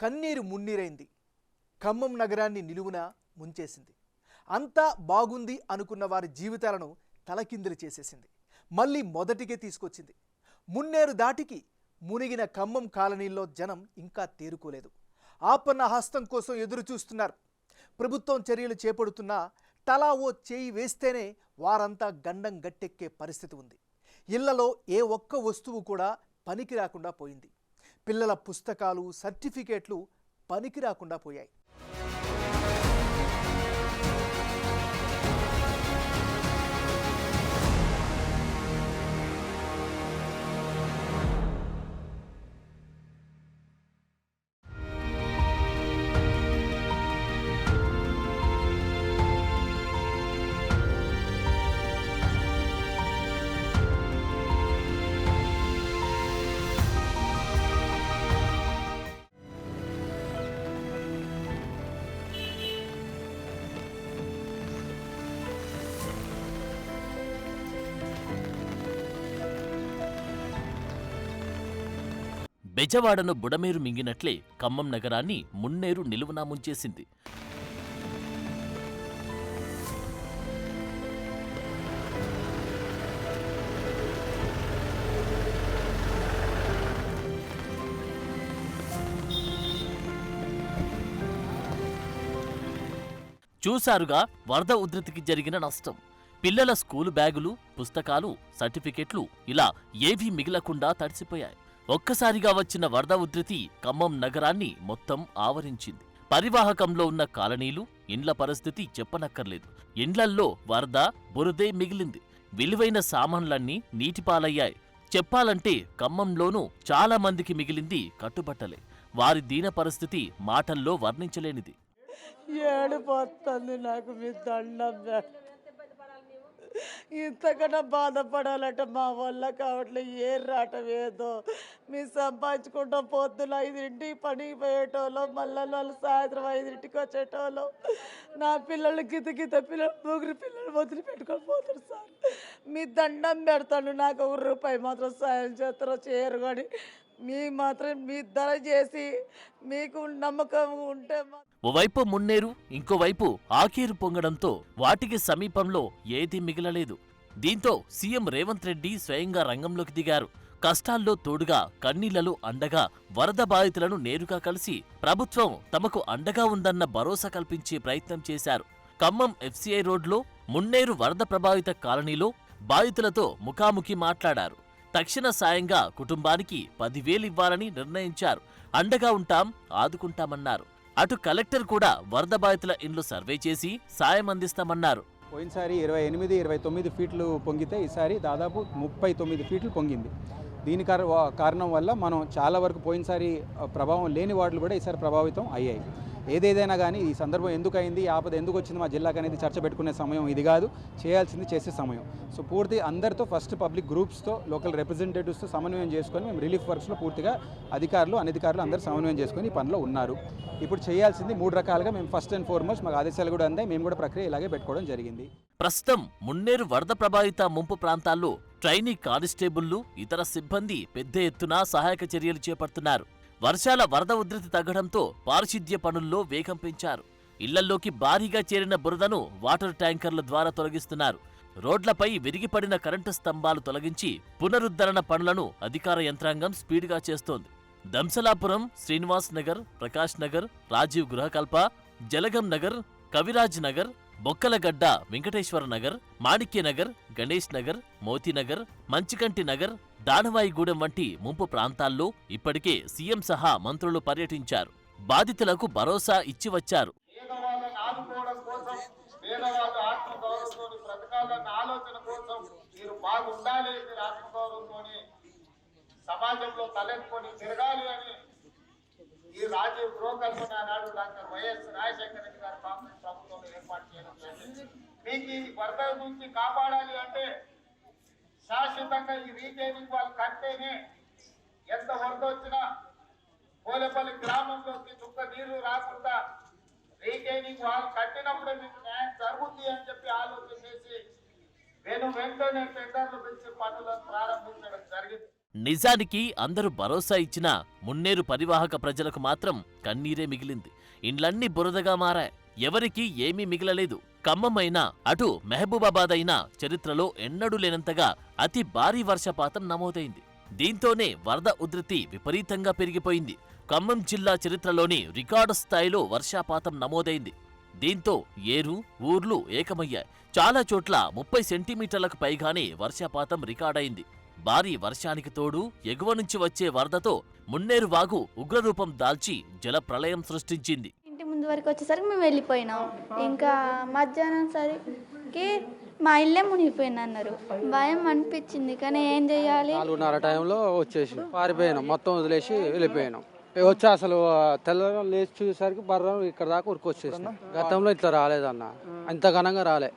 కన్నీరు మున్నీరైంది. ఖమ్మం నగరాన్ని నిలువున ముంచేసింది. అంతా బాగుంది అనుకున్న వారి జీవితాలను తలకిందులు చేసేసింది. మళ్ళీ మొదటికే తీసుకొచ్చింది. మున్నేరు దాటికి మునిగిన ఖమ్మం కాలనీల్లో జనం ఇంకా తేరుకోలేదు. ఆపన్న హస్తం కోసం ఎదురు చూస్తున్నారు. ప్రభుత్వం చర్యలు చేపడుతున్నా తలా ఓ చేయి వేస్తేనే వారంతా గండం గట్టెక్కే పరిస్థితి ఉంది. ఇళ్లలో ఏ ఒక్క వస్తువు కూడా పనికి రాకుండా పోయింది. పిల్లల పుస్తకాలు, సర్టిఫికేట్లు పనికి రాకుండా పోయాయి. బెజవాడను బుడమేరు మింగినట్లే ఖమ్మం నగరాన్ని మున్నేరు నిలువునా ముంచేసింది. చూశారుగా వరద ఉధృతికి జరిగిన నష్టం. పిల్లల స్కూలు బ్యాగులు, పుస్తకాలు, సర్టిఫికెట్లు ఇలా ఏవీ మిగలకుండా తడిసిపోయాయి. ఒక్కసారిగా వచ్చిన వరద ఉధృతి ఖమ్మం నగరాన్ని మొత్తం ఆవరించింది. పరివాహకంలో ఉన్న కాలనీలు, ఇండ్ల పరిస్థితి చెప్పనక్కర్లేదు. ఇండ్లల్లో వరద, బురదే మిగిలింది. విలువైన సామాన్లన్నీ నీటిపాలయ్యాయి. చెప్పాలంటే ఖమ్మంలోనూ చాలా మందికి మిగిలింది కట్టుబట్టలే. వారి దీన పరిస్థితి మాటల్లో వర్ణించలేనిది. ఏడిపోతుంది నాకు, మీ దండం. ఇంతకన్నా బాధపడాలంటే మా వల్ల కావట్లేదు. ఏ రావటం ఏదో మీ సంపాదించుకుంటాం. పొద్దున 5ంటికి పనికి పోయేటోళ్ళు, మళ్ళీ వాళ్ళు సాయంత్రం 5ంటికి వచ్చేటోళ్ళు. నా పిల్లలు గిత పిల్లలు, ముగ్గురు పిల్లలు వదిలి పెట్టుకొని పోతారు. సార్ మీ దండం పెడతాను, నాకు ₹1 మాత్రం సాయం చేస్తారో చేయరు. కానీ మీ మాత్రం మీ ధర చేసి మీకు నమ్మకం ఉంటే. ఓవైపు మున్నేరు, ఇంకోవైపు ఆకేరు పొంగడంతో వాటికి సమీపంలో ఏదీ మిగలలేదు. దీంతో సీఎం రేవంత్ రెడ్డి స్వయంగా రంగంలోకి దిగారు. కష్టాల్లో తోడుగా, కన్నీళ్లలో అండగా వరద బాధితులను నేరుగా కలిసి ప్రభుత్వం తమకు అండగా ఉందన్న భరోసా కల్పించే ప్రయత్నం చేశారు. ఖమ్మం FCI రోడ్లో మున్నేరు వరద ప్రభావిత కాలనీలో బాధితులతో ముఖాముఖి మాట్లాడారు. తక్షణ సాయంగా కుటుంబానికి 10,000 ఇవ్వాలని నిర్ణయించారు. అండగా ఉంటాం, ఆదుకుంటామన్నారు. అటు కలెక్టర్ కూడా వరద బాధితుల ఇండ్లు సర్వే చేసి సాయం అందిస్తామన్నారు. పోయినసారి 28-29 ఫీట్లు పొంగితే ఈసారి దాదాపు 39 ఫీట్లు పొంగింది. దీని కారణం వల్ల మనం చాలా వరకు పోయినసారి ప్రభావం లేని వార్డులు కూడా ఈసారి ప్రభావితం అయ్యాయి. ఏదేదైనా కానీ ఈ సందర్భం ఎందుకు అయింది, ఆపద ఎందుకు వచ్చింది మా జిల్లాకు అనేది చర్చ పెట్టుకునే సమయం ఇది కాదు, చేయాల్సింది చేసే సమయం. సో పూర్తి అందరితో ఫస్ట్ పబ్లిక్ గ్రూప్స్తో, లోకల్ రిప్రజెంటేటివ్స్తో సమన్వయం చేసుకొని మేము రిలీఫ్ వర్క్స్లో పూర్తిగా అధికారులు, అనధికారులు అందరూ సమన్వయం చేసుకొని ఈ పనిలో ఉన్నారు. ఇప్పుడు చేయాల్సింది 3 రకాలుగా మేము ఫస్ట్ అండ్ ఫార్మోస్ట్ మాకు ఆదేశాలు కూడా అందాయి. మేము కూడా ప్రక్రియ ఇలాగే పెట్టుకోవడం జరిగింది. ప్రస్తుతం మున్నేరు వరద ప్రభావిత ముంపు ప్రాంతాల్లో ట్రైనీ కానిస్టేబుళ్లు, ఇతర సిబ్బంది పెద్ద ఎత్తున సహాయక చర్యలు చేపడుతున్నారు. వర్షాల వరద ఉధృతి తగ్గడంతో పారిశుద్ధ్య పనుల్లో వేగం పెంచారు. ఇళ్లల్లోకి భారీగా చేరిన బురదను వాటర్ ట్యాంకర్ల ద్వారా తొలగిస్తున్నారు. రోడ్లపై విరిగిపడిన కరెంటు స్తంభాలు తొలగించి పునరుద్ధరణ పనులను అధికార యంత్రాంగం స్పీడ్గా చేస్తోంది. దంసలాపురం, శ్రీనివాస్ నగర్, ప్రకాష్ నగర్, రాజీవ్ గృహకల్ప, జలగం నగర్, కవిరాజ్ నగర్, బొక్కలగడ్డ, వెంకటేశ్వర నగర్, మాణిక్యనగర్, గణేష్ నగర్, మోతీనగర్, మంచికంటి నగర్, దానవాయిగూడెం వంటి ముంపు ప్రాంతాల్లో ఇప్పటికే సీఎం సహా మంత్రులు పర్యటించారు. బాధితులకు భరోసా ఇచ్చి వచ్చారు. సమాజంలో తలెత్తుకొని తిరగాలి అని ఈ రాజీవ్ గృహకల్పన నాడు డాక్టర్ వైఎస్ రాజశేఖర రెడ్డి గారు కాంగ్రెస్ ప్రభుత్వంలో ఏర్పాటు చేయడం జరిగింది. మీకు ఈ వరద నుంచి కాపాడాలి అంటే శాశ్వతంగా ఈ రీటైనింగ్ వాళ్ళు కట్టేనే ఎంత వరద వచ్చినా పోలేపల్లి గ్రామంలోకి చుక్క నీళ్లు రాకుండా రీటైనింగ్ వాళ్ళు కట్టినప్పుడే మీకు న్యాయం జరుగుతుంది అని చెప్పి ఆలోచన చేసి వెంటనే టెండర్లు పెంచి పనులను ప్రారంభించడం జరిగింది. నిజానికి అందరూ భరోసా ఇచ్చినా మున్నేరు పరివాహక ప్రజలకు మాత్రం కన్నీరే మిగిలింది. ఇండ్లన్నీ బురదగా మారాయి. ఎవరికీ ఏమీ మిగలలేదు. ఖమ్మం అయినా అటు మహబూబాబాద్ అయినా చరిత్రలో ఎన్నడూ లేనంతగా అతి భారీ వర్షపాతం నమోదైంది. దీంతోనే వరద ఉధృతి విపరీతంగా పెరిగిపోయింది. ఖమ్మం జిల్లా చరిత్రలోని రికార్డు స్థాయిలో వర్షపాతం నమోదైంది. దీంతో ఏరు, ఊర్లు ఏకమయ్యాయి. చాలా చోట్ల 30 సెంటీమీటర్లకు పైగానే వర్షపాతం రికార్డయింది. భారీ వర్షానికి తోడు ఎగువ నుంచి వచ్చే వరదతో మున్నేరు వాగు ఉగ్రరూపం దాల్చి జల ప్రళయం సృష్టించింది. ఇంటి ముందు వరకు వచ్చేసరికి మేము వెళ్ళిపోయినాం. ఇంకా మధ్యాహ్నం సరికి మా ఇల్లే మునిగిపోయింది అన్నారు. భయం అనిపించింది, కానీ ఏం చెయ్యాలి. 4:30 టైంలో వచ్చేసి పారిపోయినాం, మొత్తం వదిలేసి వెళ్ళిపోయినాం. వచ్చి అసలు తెల్ల లేచి చూసేసరికి బర్రం ఇక్కడ దాకా ఉరికొచ్చేసినాం. గతంలో ఇట్లా రాలేదన్న, అంత ఘనంగా రాలే.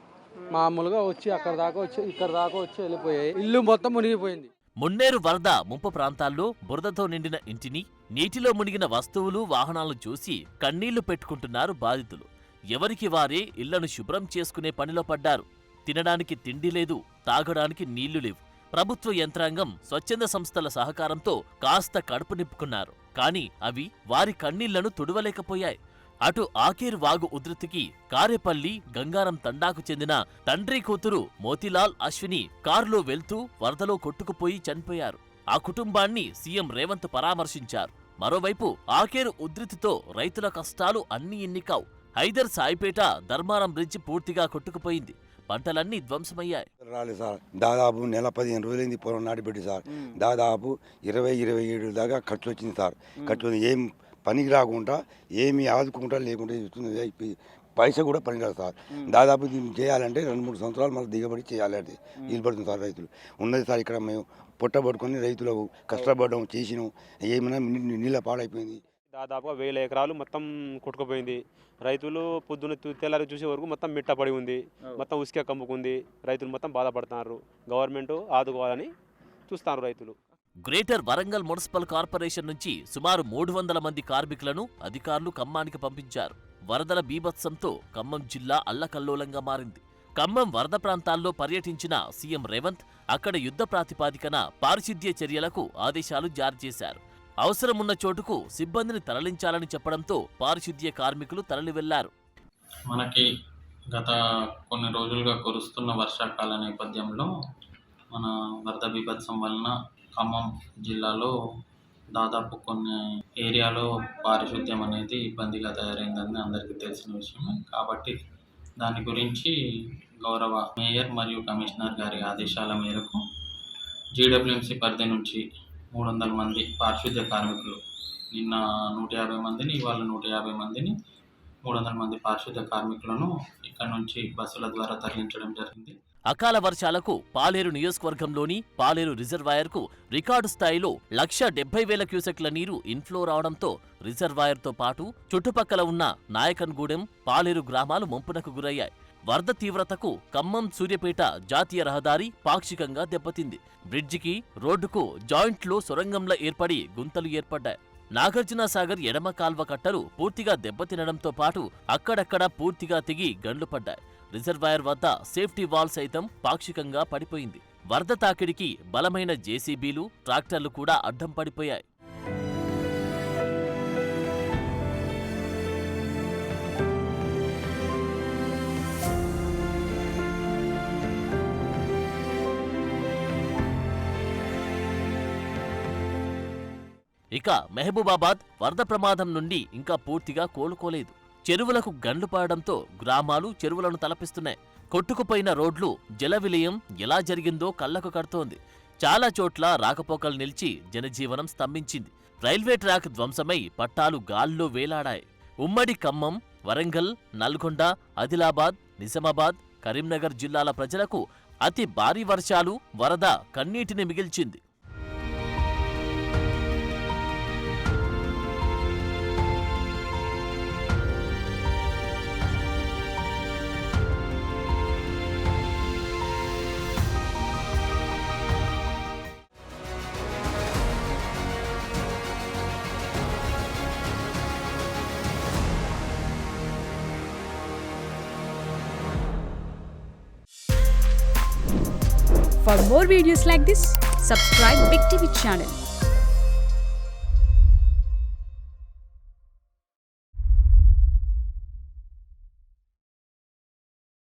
మామూలుగా వచ్చి అక్కడ దాకా వచ్చి ఇక్కడ దాకా వచ్చి వెళ్ళిపోయాయి. ఇల్లు మొత్తం మునిగిపోయింది. మున్నేరు వరద ముంపు ప్రాంతాల్లో బురదతో నిండిన ఇంటిని, నీటిలో మునిగిన వస్తువులు, వాహనాలను చూసి కన్నీళ్లు పెట్టుకుంటున్నారు బాధితులు. ఎవరికి వారే ఇళ్లను శుభ్రం చేసుకునే పనిలో పడ్డారు. తినడానికి తిండి లేదు, తాగడానికి నీళ్లు లేవు. ప్రభుత్వ యంత్రాంగం, స్వచ్ఛంద సంస్థల సహకారంతో కాస్త కడుపు నింపుకున్నారు. కానీ అవి వారి కన్నీళ్లను తుడవలేకపోయాయి. అటు ఆకేరు వాగు ఉధృతికి కారేపల్లి, గంగారం తండాకు చెందిన తండ్రి కూతురు మోతీలాల్, అశ్విని కారులో వెళ్తూ వరదలో కొట్టుకుపోయి చనిపోయారు. ఆ కుటుంబాన్ని సీఎం రేవంత్ పరామర్శించారు. మరోవైపు ఆకేరు ఉధృతితో రైతుల కష్టాలు అన్నీ ఇన్ని కావు. హైదర్ సాయిపేట ధర్మారం బ్రిడ్జి పూర్తిగా కొట్టుకుపోయింది. పంటలన్నీ ధ్వంసమయ్యాయి. రాలేదు సార్. దాదాపు నెల 15 రోజులైంది పొలం నాటిపెట్టి సార్. దాదాపు 20-27 దాకా ఖర్చు వచ్చింది సార్. ఖర్చు ఏం పనికి రాకుండా, ఏమి ఆదుకుంటా లేకుండా పైసా కూడా పనికిరాదు సార్. దాదాపు దీన్ని చేయాలంటే 2-3 సంవత్సరాలు మళ్ళీ దిగబడి చేయాలంటే వీలు పడుతుంది సార్. రైతులు ఉన్నది సార్. ఇక్కడ మేము పొట్టబడుకొని రైతులకు కష్టపడడం చేసినాం. ఏమైనా నీళ్ళ పాడైపోయింది. దాదాపుగా 1000 ఎకరాలు మొత్తం కొట్టుకుపోయింది. రైతులు పొద్దున్న తెల్లారి చూసే వరకు మొత్తం మిట్ట పడి ఉంది, మొత్తం ఉసుక కమ్ముకుంది. రైతులు మొత్తం బాధపడుతున్నారు. గవర్నమెంట్ ఆదుకోవాలని చూస్తున్నారు రైతులు. గ్రేటర్ వరంగల్ మున్సిపల్ కార్పొరేషన్ నుంచి సుమారు 300 మంది కార్మికులను అధికారులు ఖమ్మానికి పంపించారు. వరదల బీభత్సంతో ఖమ్మం జిల్లా అల్లకల్లోలంగా మారింది. ఖమ్మం వరద ప్రాంతాల్లో పర్యటించిన సీఎం రేవంత్ అక్కడ యుద్ధ ప్రాతిపాదికన పారిశుద్ధ్య చర్యలకు ఆదేశాలు జారీ చేశారు. అవసరమున్న చోటుకు సిబ్బందిని తరలించాలని చెప్పడంతో పారిశుద్ధ్య కార్మికులు తరలి వెళ్లారు. మనకి గత కొన్ని రోజులుగా కురుస్తున్న వర్షాకాల నేపథ్యంలో మన వరద బీభత్సం వలన ఖమ్మం జిల్లాలో దాదాపు కొన్ని ఏరియాలో పారిశుద్ధ్యం అనేది ఇబ్బందిగా తయారైందని అందరికీ తెలిసిన విషయమే. కాబట్టి దాని గురించి గౌరవ మేయర్ మరియు కమిషనర్ గారి ఆదేశాల మేరకు జీడబ్ల్యూఎంసీ పరిధి నుంచి 300 మంది పారిశుద్ధ్య కార్మికులు, నిన్న 150 మందిని, ఇవాళ 150 మందిని, 300 మంది పారిశుద్ధ్య కార్మికులను ఇక్కడ నుంచి బస్సుల ద్వారా తరలించడం జరిగింది. అకాల వర్షాలకు పాలేరు నియోజకవర్గంలోని పాలేరు రిజర్వాయర్కు రికార్డు స్థాయిలో 1,70,000 క్యూసెక్ల నీరు ఇన్ఫ్లో రావడంతో రిజర్వాయర్తో పాటు చుట్టుపక్కల ఉన్న నాయకన్గూడెం, పాలేరు గ్రామాలు ముంపునకు గురయ్యాయి. వరద తీవ్రతకు ఖమ్మం సూర్యాపేట జాతీయ రహదారి పాక్షికంగా దెబ్బతింది. బ్రిడ్జికి, రోడ్డుకు జాయింట్లో సొరంగంలా ఏర్పడి గుంతలు ఏర్పడ్డాయి. నాగార్జునసాగర్ ఎడమ కాల్వ కట్టలు పూర్తిగా దెబ్బతినడంతో పాటు అక్కడక్కడ పూర్తిగా తెగి గండ్లు పడ్డాయి. రిజర్వాయర్ వద్ద సేఫ్టీ వాల్ సైతం పాక్షికంగా పడిపోయింది. వరద తాకిడికి బలమైన జేసీబీలు, ట్రాక్టర్లు కూడా అడ్డం పడిపోయాయి. ఇక మహబూబాబాద్ వరద ప్రమాదం నుండి ఇంకా పూర్తిగా కోలుకోలేదు. చెరువులకు గండ్లు పడడంతో గ్రామాలు చెరువులను తలపిస్తున్నాయి. కొట్టుకుపోయిన రోడ్లు, జల విలయం ఎలా జరిగిందో కళ్లకు కడుతోంది. చాలా చోట్ల రాకపోకలు నిలిచి జనజీవనం స్తంభించింది. రైల్వే ట్రాక్ ధ్వంసమై పట్టాలు గాల్లో వేలాడాయి. ఉమ్మడి ఖమ్మం, వరంగల్, నల్గొండ, ఆదిలాబాద్, నిజామాబాద్, కరీంనగర్ జిల్లాల ప్రజలకు అతి భారీ వర్షాలు, వరద కన్నీటిని మిగిల్చింది. For more videos like this, Subscribe Big TV channel